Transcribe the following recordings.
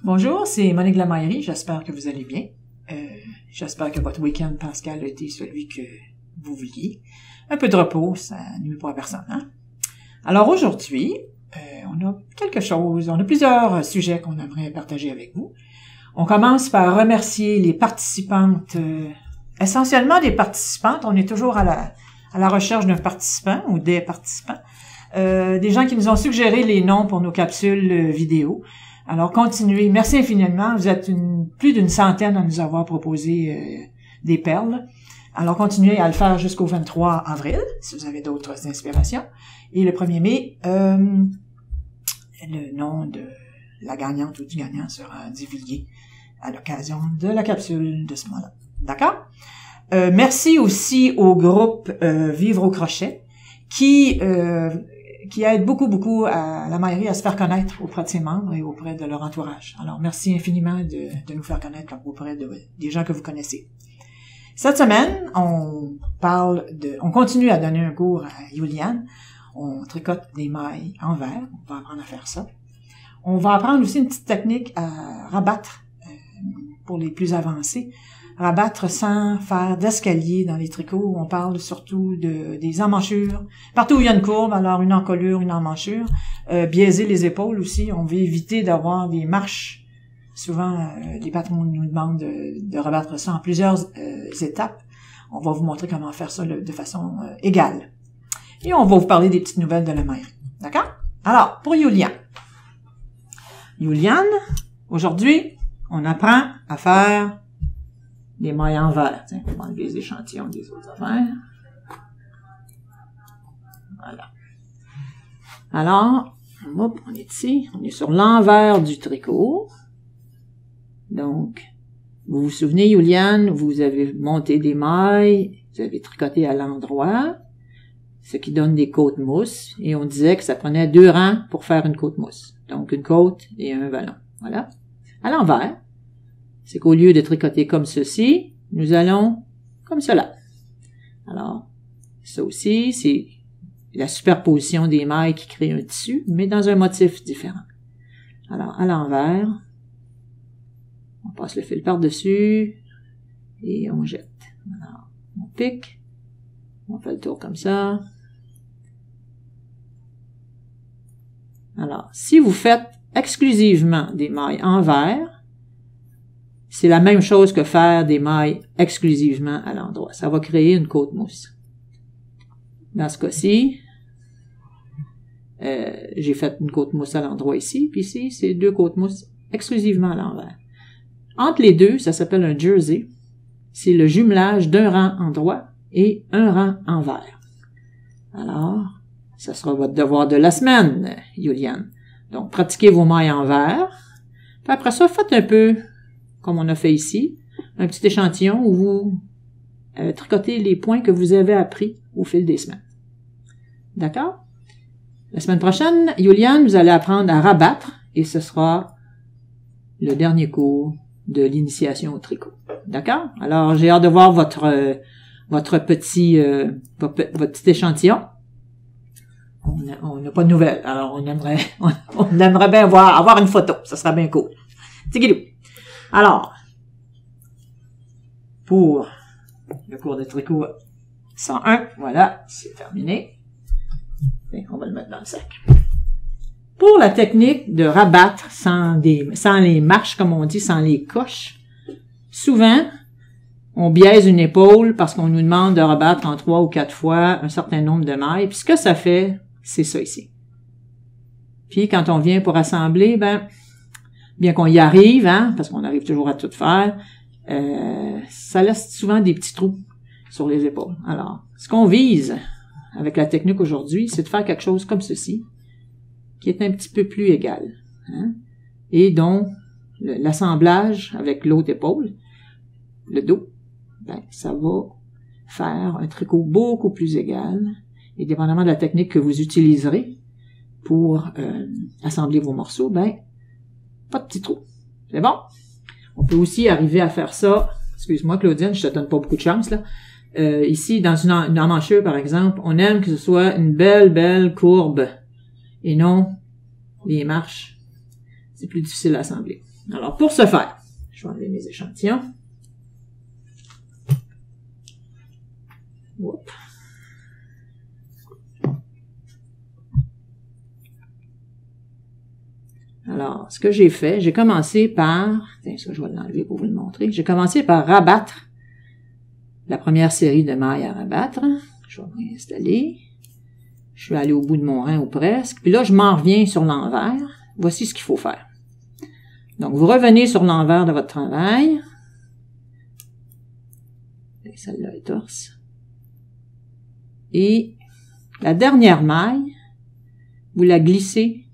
Bonjour, c'est Monique Lamaillerie. J'espère que vous allez bien. J'espère que votre week-end pascal a été celui que vous vouliez. Un peu de repos, ça nuit pas à personne, hein? Alors aujourd'hui, on a on a plusieurs sujets qu'on aimerait partager avec vous. On commence par remercier les participantes, essentiellement des participantes. On est toujours à la recherche d'un participant ou des participants. Des gens qui nous ont suggéré les noms pour nos capsules vidéo. Alors, continuez. Merci infiniment. Vous êtes plus d'une centaine à nous avoir proposé des perles. Alors, continuez à le faire jusqu'au 23 avril, si vous avez d'autres inspirations. Et le 1er mai, le nom de la gagnante ou du gagnant sera divulgué à l'occasion de la capsule de ce mois-là. D'accord? Merci aussi au groupe Vivre au crochet qui aide beaucoup à la mairie à se faire connaître auprès de ses membres et auprès de leur entourage. Alors, merci infiniment de nous faire connaître auprès des gens que vous connaissez. Cette semaine, on continue à donner un cours à Juliane. On tricote des mailles en verre. On va apprendre à faire ça. On va apprendre aussi une petite technique à rabattre pour les plus avancés. Rabattre sans faire d'escalier dans les tricots. On parle surtout des emmanchures. Partout où il y a une courbe, alors une encolure, une emmanchure. Biaiser les épaules aussi. On veut éviter d'avoir des marches. Souvent, les patrons nous demandent de rabattre ça en plusieurs étapes. On va vous montrer comment faire ça de façon égale. Et on va vous parler des petites nouvelles de la mairie. D'accord? Alors, pour Juliane. Juliane, aujourd'hui, on apprend à faire des mailles en verre. Tiens, on va enlever les échantillons des autres affaires. Voilà. Alors, on est ici, on est sur l'envers du tricot. Donc, vous vous souvenez, Juliane, vous avez monté des mailles, vous avez tricoté à l'endroit, ce qui donne des côtes mousse, et on disait que ça prenait 2 rangs pour faire une côte mousse. Donc, une côte et un vallon. Voilà. À l'envers, c'est qu'au lieu de tricoter comme ceci, nous allons comme cela. Alors, ça aussi, c'est la superposition des mailles qui crée un tissu, mais dans un motif différent. Alors, à l'envers, on passe le fil par-dessus et on jette. Alors, on pique, on fait le tour comme ça. Alors, si vous faites exclusivement des mailles en verre, c'est la même chose que faire des mailles exclusivement à l'endroit. Ça va créer une côte mousse. Dans ce cas-ci, j'ai fait une côte mousse à l'endroit ici, puis ici, c'est 2 côtes mousse exclusivement à l'envers. Entre les deux, ça s'appelle un jersey. C'est le jumelage d'un rang en droit et un rang en vert. Alors, ça sera votre devoir de la semaine, Juliane. Donc, pratiquez vos mailles en vert. Puis après ça, faites un peu comme on a fait ici, un petit échantillon où vous tricotez les points que vous avez appris au fil des semaines. D'accord? La semaine prochaine, Juliane, vous allez apprendre à rabattre et ce sera le dernier cours de l'initiation au tricot. D'accord? Alors, j'ai hâte de voir votre petit échantillon. On n'a pas de nouvelles. Alors, on aimerait bien avoir une photo. Ça serait bien cool. Tigidou. Alors, pour le cours de tricot 101, voilà, c'est terminé. Et on va le mettre dans le sac. Pour la technique de rabattre sans les marches, comme on dit, sans les coches, souvent, on biaise une épaule parce qu'on nous demande de rabattre en 3 ou 4 fois un certain nombre de mailles. Puis ce que ça fait, c'est ça ici. Puis quand on vient pour assembler, bien qu'on y arrive, hein, parce qu'on arrive toujours à tout faire, ça laisse souvent des petits trous sur les épaules. Alors, ce qu'on vise avec la technique aujourd'hui, c'est de faire quelque chose comme ceci, qui est un petit peu plus égal. Hein, et donc, l'assemblage avec l'autre épaule, le dos, ça va faire un tricot beaucoup plus égal, et dépendamment de la technique que vous utiliserez pour assembler vos morceaux, pas de petits trous. C'est bon? On peut aussi arriver à faire ça. Excuse-moi, Claudine, je te donne pas beaucoup de chance, là. Ici, dans une emmanchure, par exemple, on aime que ce soit une belle courbe et non les marches. C'est plus difficile à assembler. Alors, pour ce faire, je vais enlever mes échantillons. Oups. Alors, ce que j'ai fait, j'ai commencé par... Tiens, ça, je vais l'enlever pour vous le montrer. J'ai commencé par rabattre la première série de mailles à rabattre. Je vais réinstaller. Je suis allé au bout de mon rang ou presque. Puis là, je m'en reviens sur l'envers. Voici ce qu'il faut faire. Donc, vous revenez sur l'envers de votre travail. Celle-là est torse. Et la dernière maille, vous la glissez.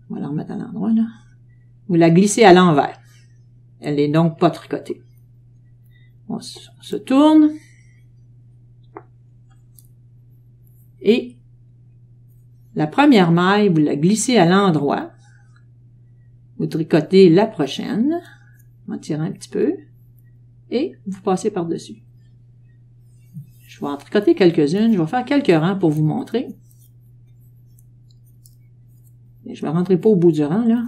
On va la remettre à l'endroit, là. Vous la glissez à l'envers. Elle n'est donc pas tricotée. On se tourne. Et la première maille, vous la glissez à l'endroit. Vous tricotez la prochaine, en tirant un petit peu, et vous passez par-dessus. Je vais en tricoter quelques-unes, je vais faire quelques rangs pour vous montrer. Et je ne me rentrerai pas au bout du rang, là.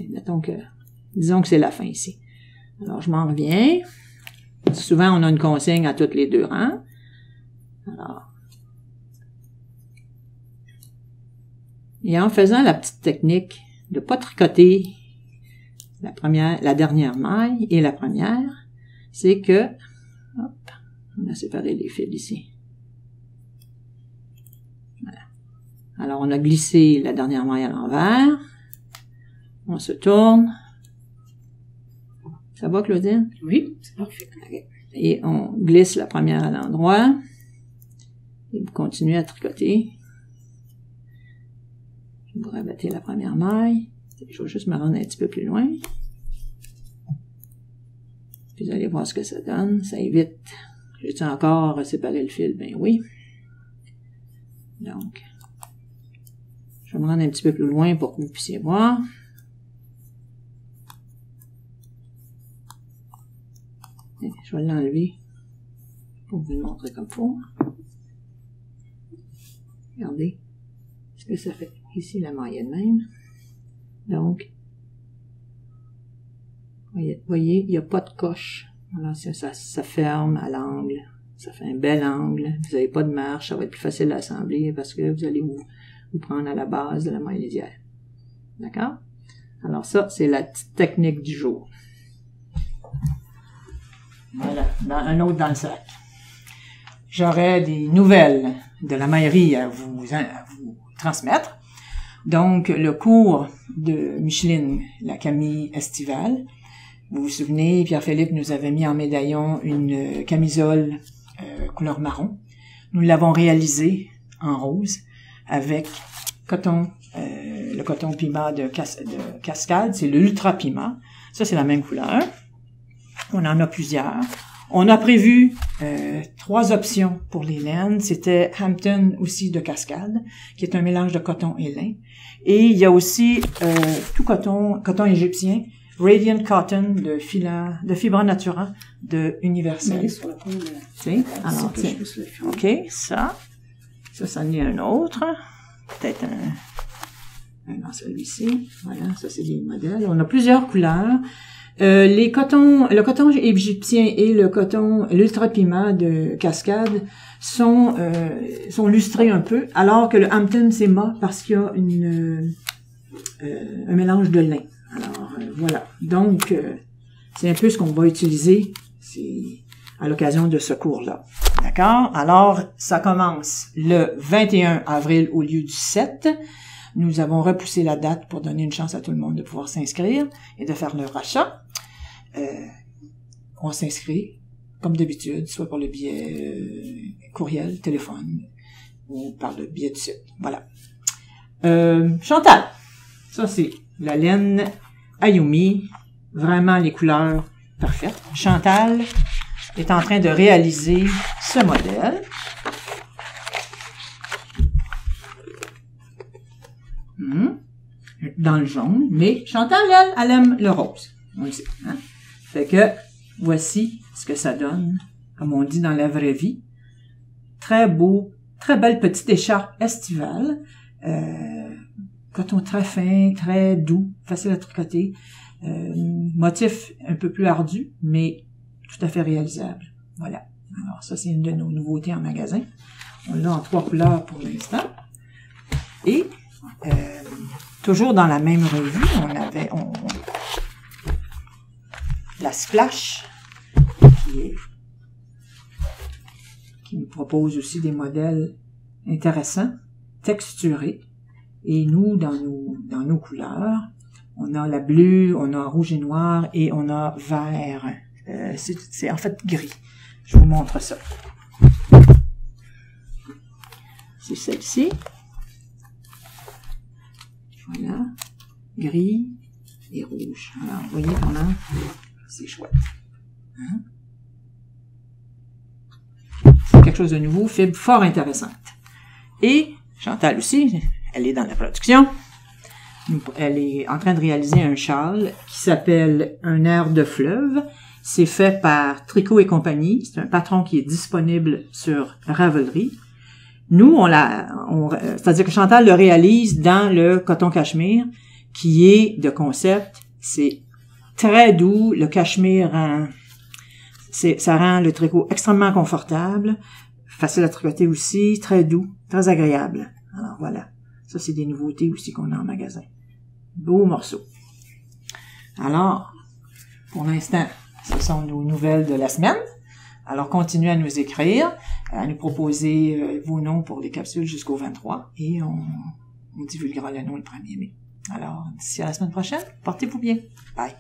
Mettons que, disons que c'est la fin ici. Alors, je m'en reviens. Souvent, on a une consigne à tous les deux rangs. Alors, et en faisant la petite technique de ne pas tricoter la dernière maille et la première, c'est que, hop, on a séparé les fils ici. Voilà. Alors, on a glissé la dernière maille à l'envers. On se tourne. Ça va, Claudine? Oui, c'est parfait. Et on glisse la première à l'endroit. Et vous continuez à tricoter. Vous rabattez la première maille. Je vais juste me rendre un petit peu plus loin. Puis vous allez voir ce que ça donne. Ça évite. J'ai-tu encore séparé le fil? Ben oui. Donc, je vais me rendre un petit peu plus loin pour que vous puissiez voir. Je vais l'enlever pour vous le montrer comme il faut. Regardez ce que ça fait. Ici, la maille est de même. Donc, voyez, il n'y a pas de coche. Alors, ça ferme à l'angle. Ça fait un bel angle. Vous n'avez pas de marche. Ça va être plus facile à assembler parce que vous allez vous prendre à la base de la maille lisière. D'accord? Alors ça, c'est la petite technique du jour. Voilà, un autre dans le sac. J'aurai des nouvelles de la maillerie à vous transmettre. Donc, le cours de Micheline, la Camille estivale. Vous vous souvenez, Pierre-Philippe nous avait mis en médaillon une camisole couleur marron. Nous l'avons réalisée en rose avec coton, le coton pima de Cascade. C'est le Ultra Pima. Ça, c'est la même couleur. On en a plusieurs. On a prévu 3 options pour les laines. C'était Hampton aussi de Cascade, qui est un mélange de coton et lin. Et il y a aussi tout coton égyptien, Radiant Cotton de Fibra Natura de Universel. Alors, tiens. OK, ça en est un autre. Peut-être un dans celui-ci. Voilà, ça c'est des modèles. On a plusieurs couleurs. Le coton égyptien et le coton l'Ultra Pima de Cascade sont lustrés un peu, alors que le Hampton c'est mat parce qu'il y a un mélange de lin. Alors voilà. Donc c'est un peu ce qu'on va utiliser à l'occasion de ce cours-là. D'accord? Alors ça commence le 21 avril au lieu du 7. Nous avons repoussé la date pour donner une chance à tout le monde de pouvoir s'inscrire et de faire leur achat. On s'inscrit, comme d'habitude, soit par le biais courriel, téléphone, ou par le biais du site. Voilà. Chantal, ça c'est la laine Ayumi, vraiment les couleurs parfaites. Chantal est en train de réaliser ce modèle. Dans le jaune, mais Chantal, elle aime le rose. On le sait, hein? Fait que, voici ce que ça donne, comme on dit dans la vraie vie. Très beau, très belle petite écharpe estivale. Coton très fin, très doux, facile à tricoter. Motif un peu plus ardu, mais tout à fait réalisable. Voilà. Alors ça, c'est une de nos nouveautés en magasin. On l'a en 3 couleurs pour l'instant. Et toujours dans la même revue, on avait la Splash qui nous propose aussi des modèles intéressants, texturés. Et nous, dans nos couleurs, on a la bleue, on a rouge et noir et on a vert. C'est en fait gris. Je vous montre ça. C'est celle-ci. Voilà. Gris et rouge. Alors, vous voyez comment c'est chouette. Hein? C'est quelque chose de nouveau, fibre fort intéressante. Et Chantal aussi, elle est dans la production. Elle est en train de réaliser un châle qui s'appelle Un air de fleuve. C'est fait par Tricot et compagnie. C'est un patron qui est disponible sur Ravelry. Nous, c'est-à-dire que Chantal le réalise dans le coton cachemire, qui est de concept. C'est très doux. Le cachemire ça rend le tricot extrêmement confortable, facile à tricoter aussi, très doux, très agréable. Alors voilà. Ça, c'est des nouveautés aussi qu'on a en magasin. Beau morceau. Alors, pour l'instant, ce sont nos nouvelles de la semaine. Alors, continuez à nous écrire, à nous proposer vos noms pour les capsules jusqu'au 23 et on divulguera le nom le 1er mai. Alors, d'ici à la semaine prochaine, portez-vous bien. Bye!